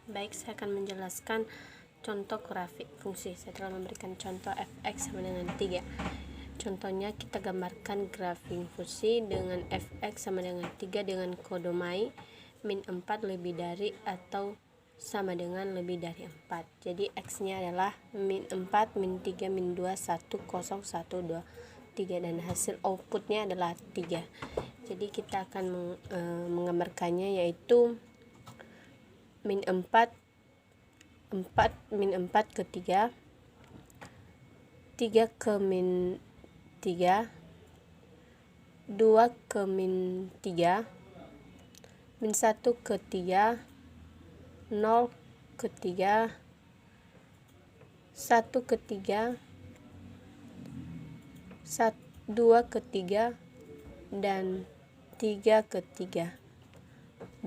Baik, saya akan menjelaskan contoh grafik fungsi. Saya telah memberikan contoh fx sama dengan 3. Contohnya kita gambarkan grafik fungsi dengan fx sama dengan 3 dengan kodomai min 4 lebih dari atau sama dengan lebih dari 4. Jadi x nya adalah min 4, min 3, min 2, 1, 0, 1, 2, 3, dan hasil outputnya adalah 3. Jadi kita akan menggambarkannya, yaitu min 4 min 4 ke 3, 3 ke min 3, 2 ke min 3, min 1 ke 3, 0 ke 3, 1 ke 3, 2 ke 3, dan 3 ke 3,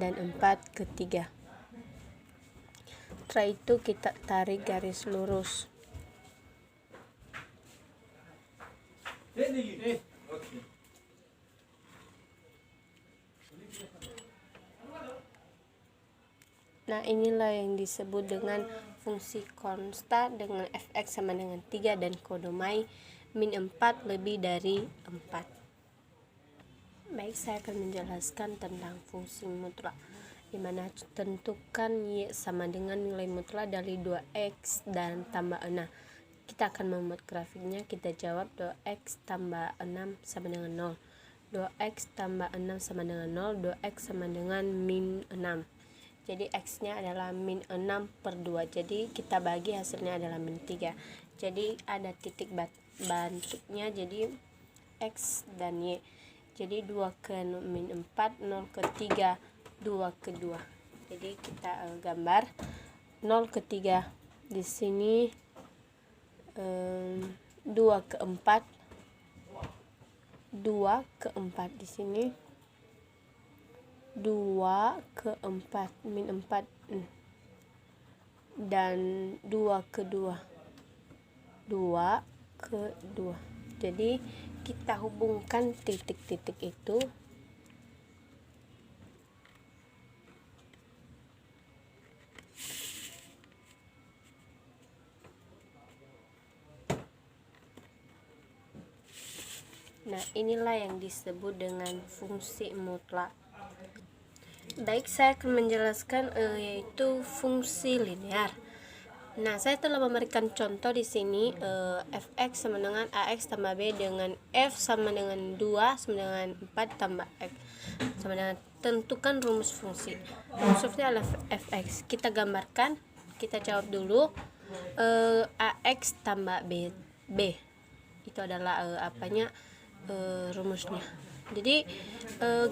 dan 4 ke 3. Setelah itu kita tarik garis lurus. Nah, inilah yang disebut dengan fungsi konsta dengan fx sama dengan 3 dan kodomai min 4 lebih dari 4. Baik, saya akan menjelaskan tentang fungsi mutlak, dimana tentukan y sama dengan nilai mutlak dari 2x dan tambah 6. Kita akan membuat grafiknya. Kita jawab 2x tambah 6 sama dengan 0, 2x tambah 6 sama dengan 0, 2x sama dengan min 6. Jadi x nya adalah min 6 per 2, jadi kita bagi hasilnya adalah min 3. Jadi ada titik bantuknya, jadi x dan y. Jadi 2 ke min 4, 0 ke 3, 2 ke 2. Jadi kita gambar 0 ke 3 di sini, 2 ke 4, 2 ke 4 di sini, 2 ke 4, min 4, dan 2 ke 2, 2 ke 2. Jadi kita hubungkan titik-titik itu. Nah, inilah yang disebut dengan fungsi mutlak. Baik, saya akan menjelaskan yaitu fungsi linear. Nah, saya telah memberikan contoh di sini, fx sama dengan ax tambah b dengan f sama dengan 2 sama dengan 4 tambah x sama dengan, tentukan rumus fungsi. Rumus fungsi adalah fx. Kita gambarkan, kita jawab dulu. Ax tambah b itu adalah rumusnya. Jadi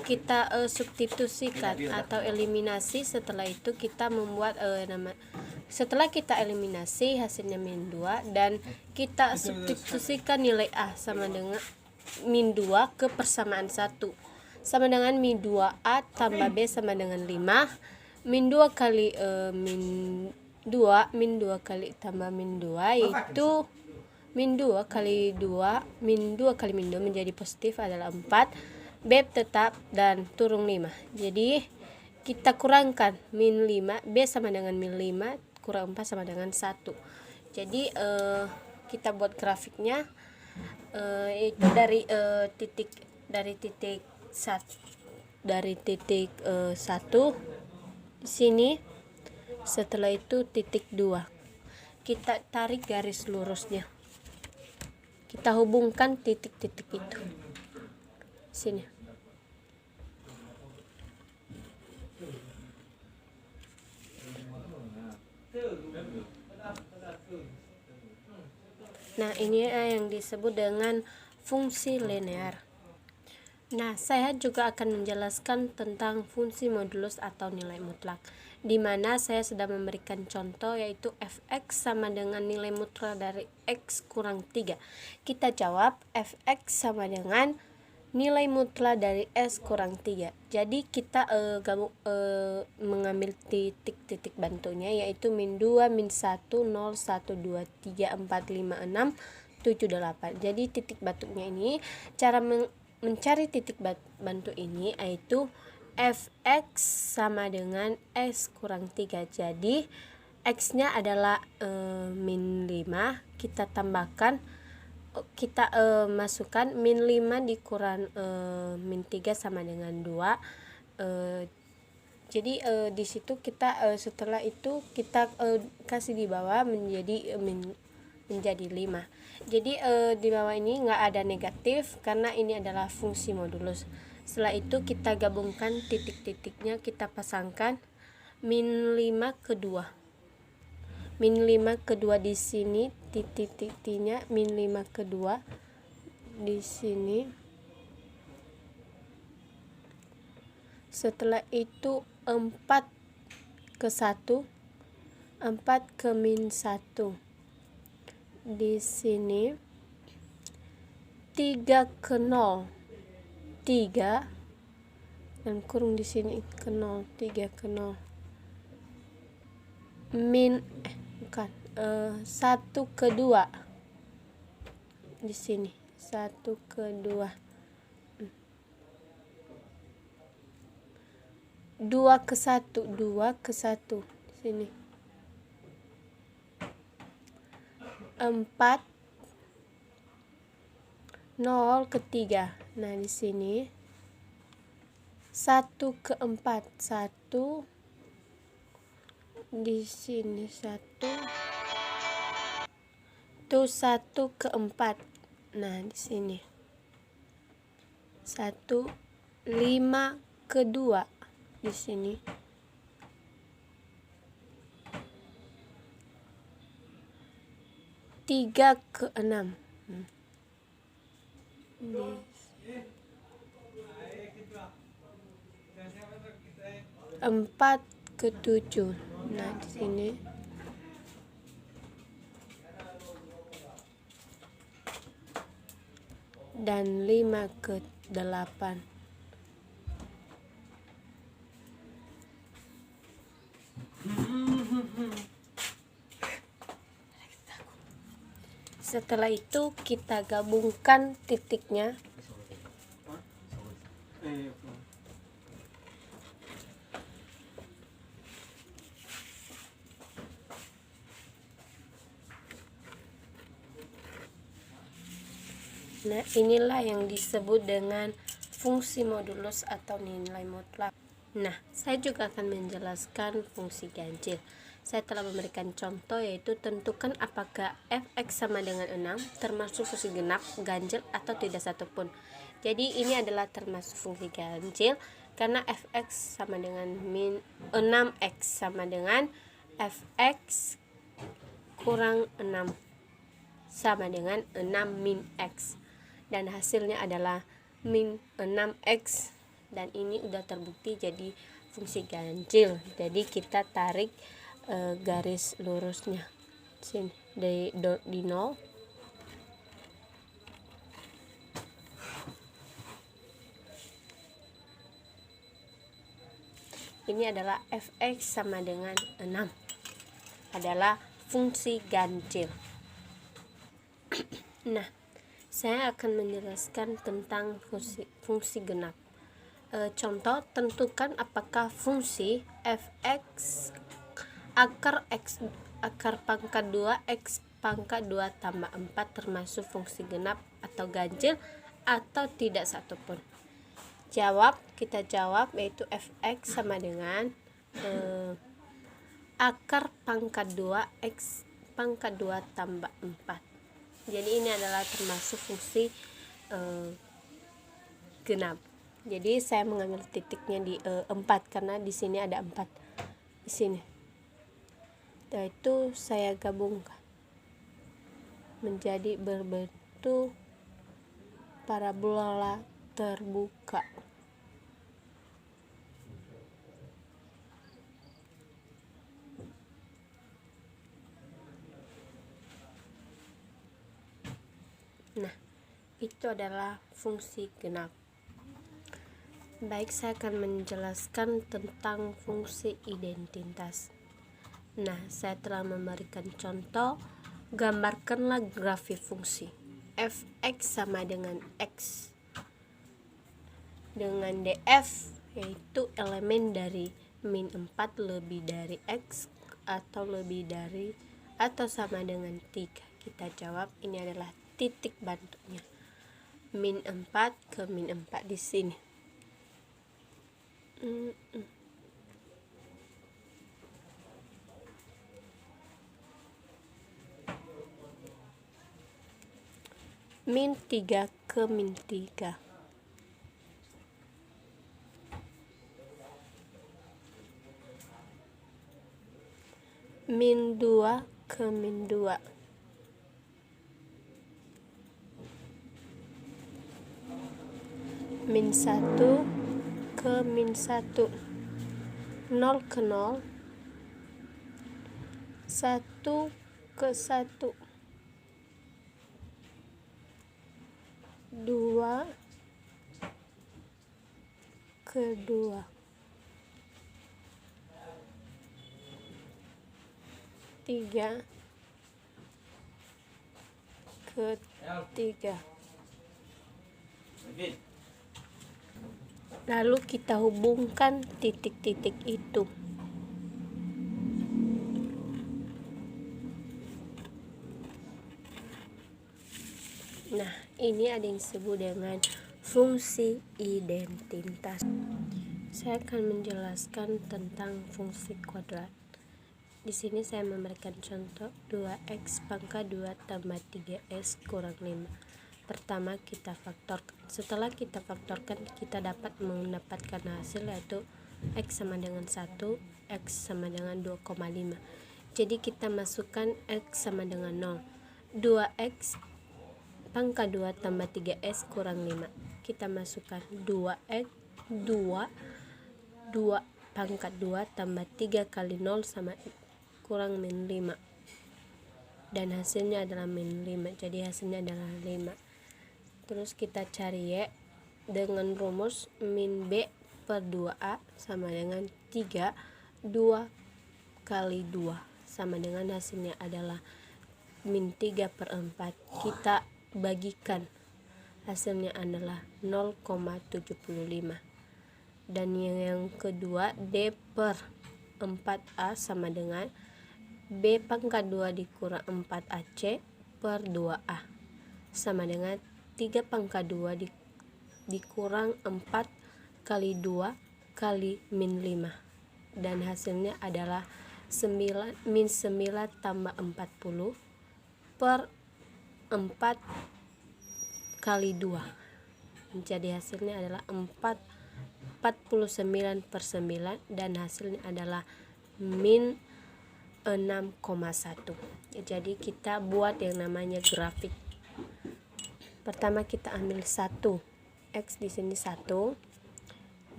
kita substitusikan atau eliminasi. Setelah itu kita membuat setelah kita eliminasi hasilnya min 2, dan kita substitusikan nilai a sama dengan min 2 ke persamaan 1 sama dengan min 2a tambah b sama dengan 5. Min 2 kali min 2 kali tambah min 2, yaitu min 2 kali 2, min 2 kali min 2 menjadi positif adalah 4. B tetap dan turun 5. Jadi kita kurangkan min 5, B sama dengan min 5 kurang 4 sama dengan 1. Jadi kita buat grafiknya, itu dari titik 1 di sini. Setelah itu titik 2. Kita tarik garis lurusnya. Kita hubungkan titik-titik itu. Sini. Nah, ini yang disebut dengan fungsi linear. Nah, saya juga akan menjelaskan tentang fungsi modulus atau nilai mutlak, di mana saya sudah memberikan contoh, yaitu fx sama dengan nilai mutlak dari x kurang 3. Kita jawab fx sama dengan nilai mutlak dari s kurang 3. Jadi kita mengambil titik-titik bantunya, yaitu min 2, min 1, 0, 1, 2, 3, 4, 5, 6, 7, 8. Jadi titik bantunya ini, cara mencari titik bantu ini yaitu fx sama dengan x kurang 3. Jadi x nya adalah min 5, kita tambahkan, kita masukkan min 5 dikurang min 3 sama dengan 2. Jadi di situ kita setelah itu kita kasih di bawah menjadi 5. Jadi di bawah ini nggak ada negatif karena ini adalah fungsi modulus. Setelah itu kita gabungkan titik-titiknya, kita pasangkan min 5 ke 2. Min 5 ke 2 di sini, titik-titiknya min 5 ke 2 di sini. Setelah itu 4 ke 1, 4 ke min 1 di sini, 3 ke 0, 3 dan kurung di sini ke 0, 3 ke 0 min 1 ke 2 di sini, 1 ke 2, 2 ke 1, 2 ke 1 di sini, 4 0 ke 3. Nah, di sini 1 ke 4, 1 di sini, 1 tuh 1 ke 4. Nah, di sini 1 5 ke 2 di sini, 3 ke 6. 4 ke 7. Nah, di sini dan 5 ke 8. Setelah itu kita gabungkan titiknya. Nah, inilah yang disebut dengan fungsi modulus atau nilai mutlak. Nah, saya juga akan menjelaskan fungsi ganjil. Saya telah memberikan contoh, yaitu tentukan apakah fx sama dengan 6 termasuk fungsi genap, ganjil, atau tidak satupun. Jadi ini adalah termasuk fungsi ganjil karena fx sama dengan min 6x sama dengan fx kurang 6 sama dengan 6 min x, dan hasilnya adalah min 6x, dan ini udah terbukti jadi fungsi ganjil. Jadi kita tarik garis lurusnya sini di 0. Ini adalah fx sama dengan 6, adalah fungsi ganjil. Nah, saya akan menjelaskan tentang fungsi genap. Contoh, tentukan apakah fungsi fx akar pangkat 2 x pangkat 2 tambah 4 termasuk fungsi genap atau ganjil atau tidak satupun. Kita jawab yaitu fx sama dengan akar pangkat 2 x pangkat 2 tambah 4. Jadi ini adalah termasuk fungsi genap. Jadi saya mengambil titiknya di 4 karena di sini ada 4 di sini. Setelah itu saya gabungkan menjadi berbentuk parabola terbuka. Nah, itu adalah fungsi genap. Baik, saya akan menjelaskan tentang fungsi identitas. Nah, saya telah memberikan contoh. Gambarkanlah grafik fungsi fx sama dengan x dengan df yaitu elemen dari min 4 lebih dari X atau lebih dari atau sama dengan 3. Kita jawab ini adalah titik bantunya. Min 4 ke min 4 di sini. Min 3 ke min 3. Min 2 ke min 2. Min 1 ke min 1. 0 ke 0. 1 ke 1. 2 ke 2. 3 ke 3. Lalu kita hubungkan titik-titik itu. Nah, ini ada yang disebut dengan fungsi identitas. Saya akan menjelaskan tentang fungsi kuadrat. Di sini saya memberikan contoh 2x pangkat 2 tambah 3s kurang 5. Pertama kita faktorkan. Setelah kita faktorkan, kita dapat mendapatkan hasil yaitu x sama dengan 1, x sama dengan 2,5. Jadi kita masukkan x sama dengan 0. 2x pangkat 2 tambah 3s kurang 5. Kita masukkan 2x 2 pangkat 2 tambah 3 kali 0 sama kurang min 5, dan hasilnya adalah min 5. Jadi hasilnya adalah 5. Terus kita cari y dengan rumus min b per 2a sama dengan 3. 2 kali 2 sama dengan hasilnya adalah min 3 per 4. Kita bagikan, hasilnya adalah 0,75. Dan yang kedua, d per 4a sama dengan b pangkat 2 dikurang 4ac per 2a sama dengan 3 pangkat 2 dikurang 4 kali 2 kali min 5, dan hasilnya adalah min 9 tambah 40 per 4 kali 2. Jadi hasilnya adalah 49 per 9, dan hasilnya adalah min 6,1. Jadi kita buat yang namanya grafik. Pertama kita ambil 1 x, di sini 1,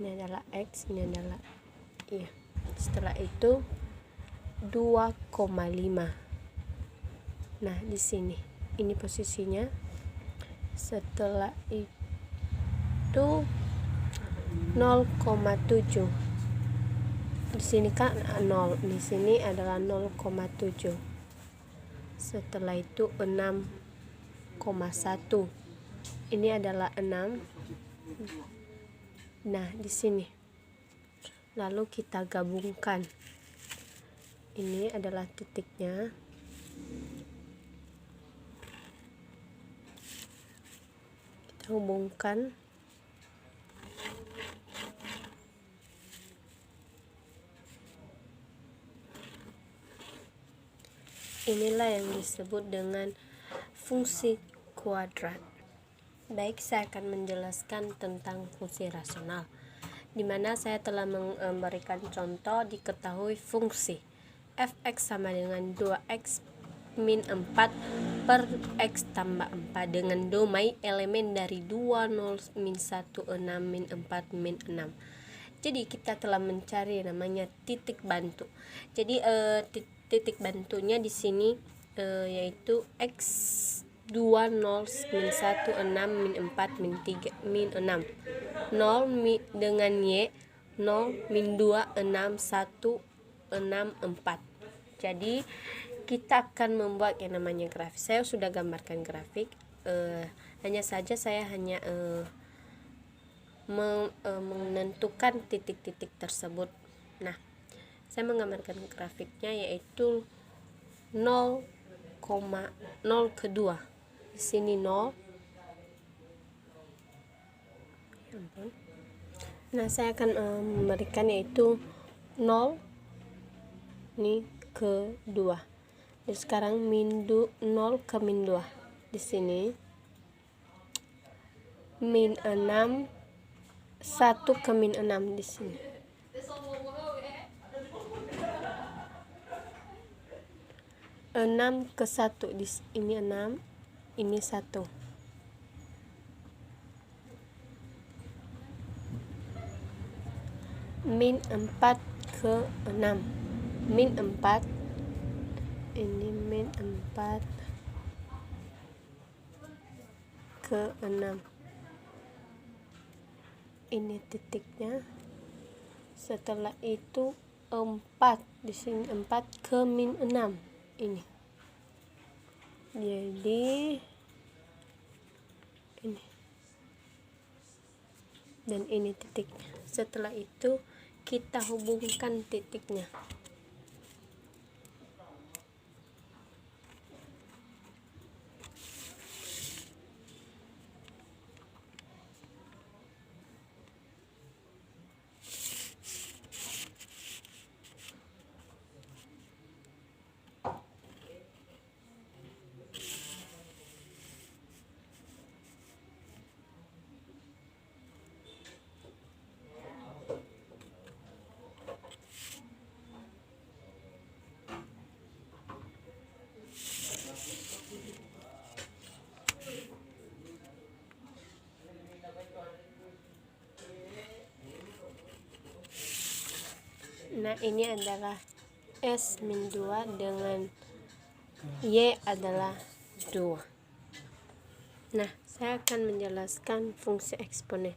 ini adalah x, ini adalah iya. Setelah itu 2,5. Nah, di sini ini posisinya. Setelah itu 0,7. Di sini kan 0, di sini adalah 0,7. Setelah itu 6,1. Ini adalah 6. Nah, di sini. Lalu kita gabungkan. Ini adalah titiknya. Kita hubungkan. Inilah yang disebut dengan fungsi kuadrat. Baik, saya akan menjelaskan tentang fungsi rasional, di mana saya telah memberikan contoh diketahui fungsi f(x) sama dengan 2x min 4 per x tambah 4 dengan domain elemen dari 2, 0, min 1, 6, min 4, min 6. Jadi kita telah mencari namanya titik bantu. Jadi titik bantunya di sini yaitu x 2, 0, min 1, 6, min 4, min 3, min 6. 0 dengan y, 0, min 2, 6, 1, 6, 4. Jadi kita akan membuat yang namanya grafik. Saya sudah gambarkan grafik, hanya saja saya hanya menentukan titik-titik tersebut. Nah, saya menggambarkan grafiknya yaitu 0,0 kedua. Di sini 0. Nah, saya akan memberikan yaitu 0 ini ke 2. Jadi sekarang min 0 ke min 2. Di sini min 6 1 ke min 6 di sini. Enam ke 1 di ini 6, ini 1. Min 4 ke 6. Min 4 ini min 4 ke 6. Ini titiknya. Setelah itu 4 di sini 4 ke min 6 ini. Jadi ini dan ini titiknya. Setelah itu kita hubungkan titiknya. Nah, ini adalah S min 2 dengan Y adalah 2. Nah, saya akan menjelaskan fungsi eksponen.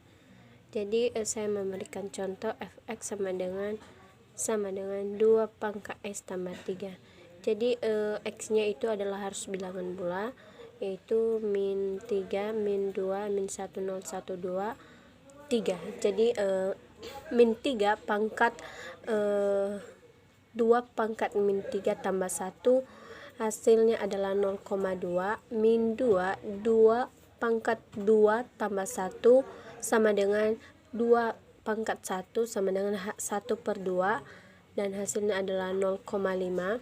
Jadi saya memberikan contoh fx sama dengan 2 pangkat S tambah 3. Jadi x-nya itu adalah harus bilangan bulat, yaitu min 3, min 2, min 1, 0, 1, 2, 3. Jadi min 3 pangkat 2 pangkat min 3 tambah 1 hasilnya adalah 0,2. Min 2 pangkat 2 tambah 1 sama dengan 2 pangkat 1 sama dengan 1 per 2 dan hasilnya adalah 0,5.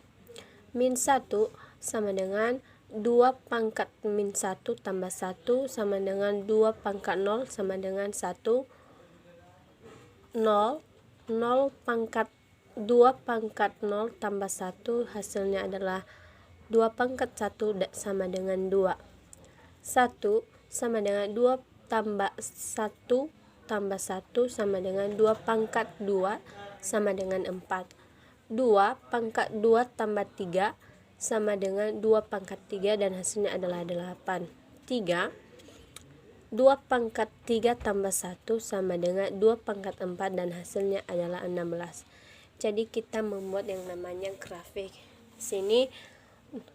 Min 1 sama dengan 2 pangkat min 1 tambah 1 sama dengan 2 pangkat 0 sama dengan 1. 0 pangkat 2 pangkat 0 tambah 1 hasilnya adalah 2 pangkat 1 sama dengan 2. 1 sama dengan 2 tambah 1 tambah 1 sama dengan 2 pangkat 2 sama dengan 4. 2 pangkat 2 tambah 3 sama dengan 2 pangkat 3 dan hasilnya adalah 8. 3 2 pangkat 3 tambah 1 sama dengan 2 pangkat 4 dan hasilnya adalah 16. Jadi kita membuat yang namanya grafik. Sini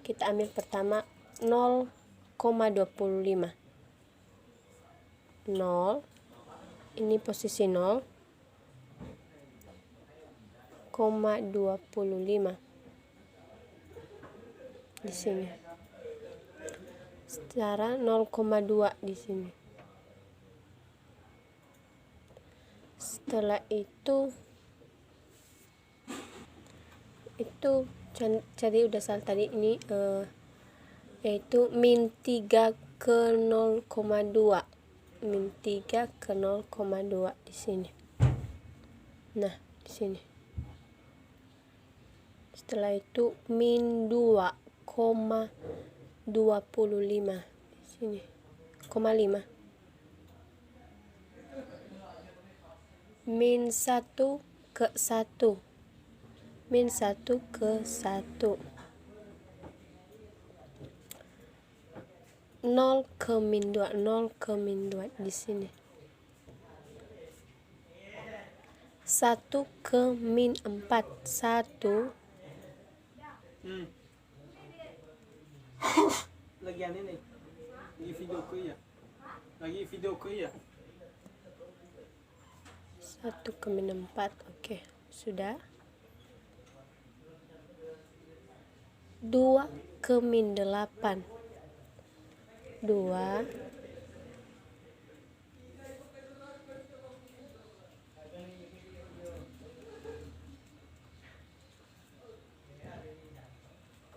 kita ambil pertama 0,25. 0 ini posisi 0,25 di sini. Secara 0,2 di sini. Setelah itu jadi udah salah tadi ini yaitu min 3 ke 0,2. Min 3 ke 0,2 di sini. Nah, di sini. Setelah itu min 2,25 di sini. 0,5. Min 1 ke 1. Min 1 ke 1. 0 ke min 2, 0 ke min 2 di sini. 1 ke min 4, 1. Lagi ini nih. Lagi video ku ya. 1/4. Oke, sudah. 2/8. 2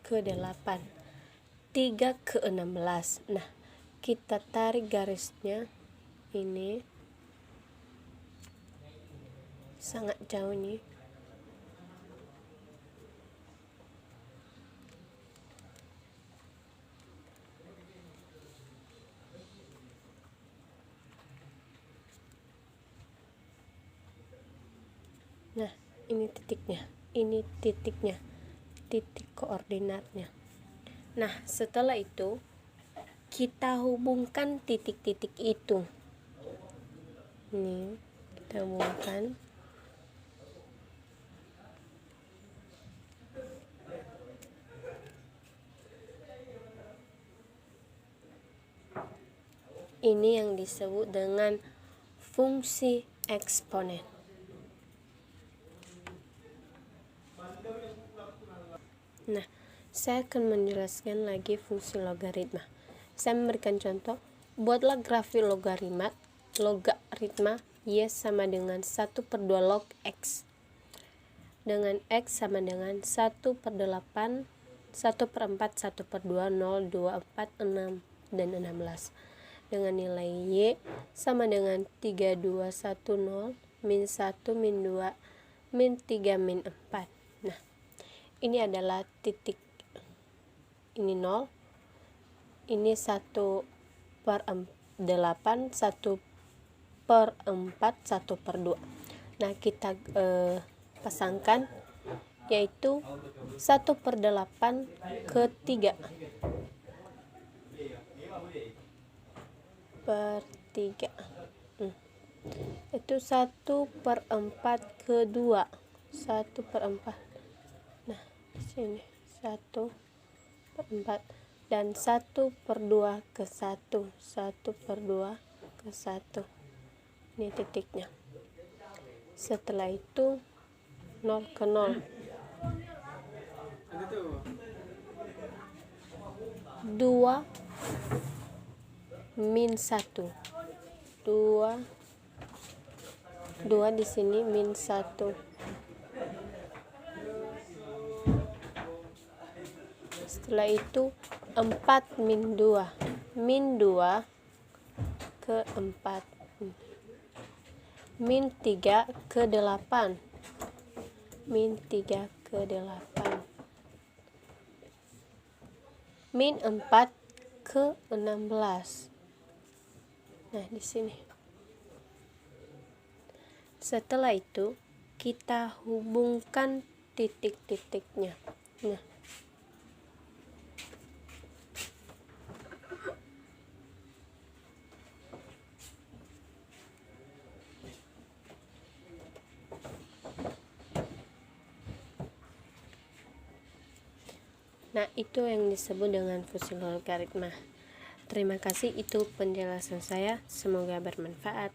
ke 8. 3/16. Nah, kita tarik garisnya ini sangat jauh nih. Nah, ini titiknya, titik koordinatnya. Nah, setelah itu kita hubungkan titik-titik itu. Ini kita hubungkan. Ini yang disebut dengan fungsi eksponen. Nah, saya akan menjelaskan lagi fungsi logaritma. Saya memberikan contoh, buatlah grafik logaritma y sama dengan 1/2 log x, dengan x sama dengan 1/8, 1/4, 1/2, 0, 2, 4, 6, dan 16, dengan nilai y sama dengan 3, 2, 1, 0, min 1, min 2, min 3, min 4. Nah, ini adalah titik, ini 0, ini 1/8, 1/4, 1/2. Nah, kita pasangkan, yaitu 1/8 ke 3 per 3. Itu 1/4 ke 2, 1/4. Nah, di sini 1/4 dan 1/2 ke 1, 1/2 ke 1. Ini titiknya. Setelah itu 0 ke 0. 2 min 1. 2 di sini min 1. Setelah itu 4 min 2. Min 2 ke 4. Min 3 ke 8. Min 3 ke 8. Min 4 ke 16. Nah, di sini. Setelah itu kita hubungkan titik-titiknya. Nah, itu yang disebut dengan fungsi logaritma. Terima kasih, itu penjelasan saya. Semoga bermanfaat.